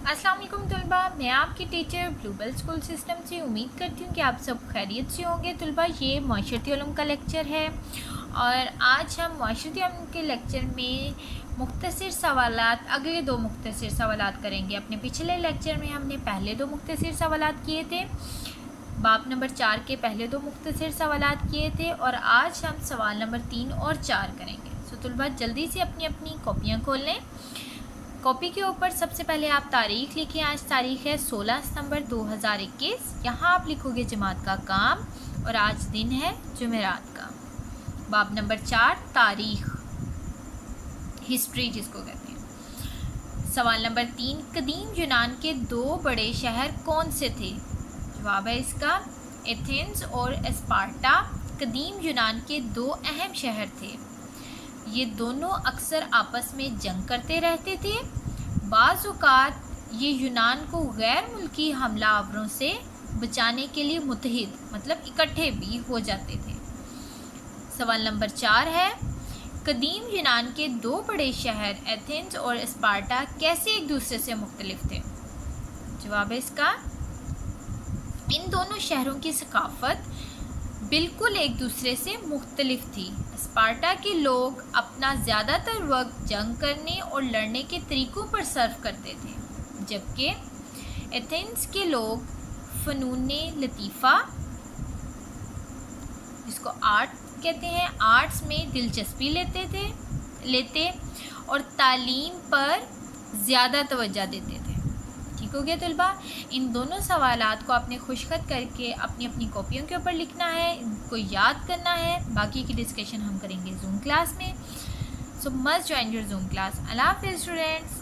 अस्सलाम वालेकुम तलबा, मैं आपकी टीचर ग्लोबल स्कूल सिस्टम से उम्मीद करती हूँ कि आप सब खैरियत से होंगे। तलबा, ये माशरती उलूम का लेक्चर है और आज हम माशरती उलूम के लेक्चर में मुख्तसर सवालात, अगले दो मुख्तसर सवालात करेंगे। अपने पिछले लेक्चर में हमने पहले दो मुख्तसर सवालात किए थे, बाब नंबर 4 के पहले दो मुख्तसर सवालात किए थे और आज हम सवाल नंबर 3 और 4 करेंगे। सो तलबा, जल्दी से अपनी अपनी कॉपियाँ खोल लें। कॉपी के ऊपर सबसे पहले आप तारीख़ लिखें। आज तारीख़ है 16 सितंबर 2021। यहाँ आप लिखोगे जमात का काम और आज दिन है जुमेरात का। बाब नंबर 4 तारीख़, हिस्ट्री जिसको कहते हैं। सवाल नंबर 3, कदीम यूनान के दो बड़े शहर कौन से थे? जवाब है इसका एथेंस और स्पार्टा कदीम यूनान के दो अहम शहर थे। ये दोनों अक्सर आपस में जंग करते रहते थे। बाज़ औक़ात ये यूनान को गैर मुल्की हमलावरों से बचाने के लिए मुत्तहिद मतलब इकट्ठे भी हो जाते थे। सवाल नंबर 4 है, कदीम यूनान के दो बड़े शहर एथेंस और स्पार्टा कैसे एक दूसरे से मुख्तलिफ थे? जवाब है इसका इन दोनों शहरों की सकाफ़त बिल्कुल एक दूसरे से मुख्तलिफ थी। स्पार्टा के लोग अपना ज़्यादातर वक्त जंग करने और लड़ने के तरीक़ों पर सर्फ करते थे, जबकि एथेंस के लोग फ़नूने लतीफ़ा जिसको आर्ट कहते हैं, आर्ट्स में दिलचस्पी लेते और तालीम पर ज़्यादा तवज्जो देते थे। ठीक हो गया तलबा। इन दोनों सवालात को आपने खुशखत करके अपनी अपनी कॉपियों के ऊपर लिखना है, इनको याद करना है। बाकी की डिस्कशन हम करेंगे जूम क्लास में। So must join your Zoom class. अल्लाह हाफ़िज़ स्टूडेंट्स।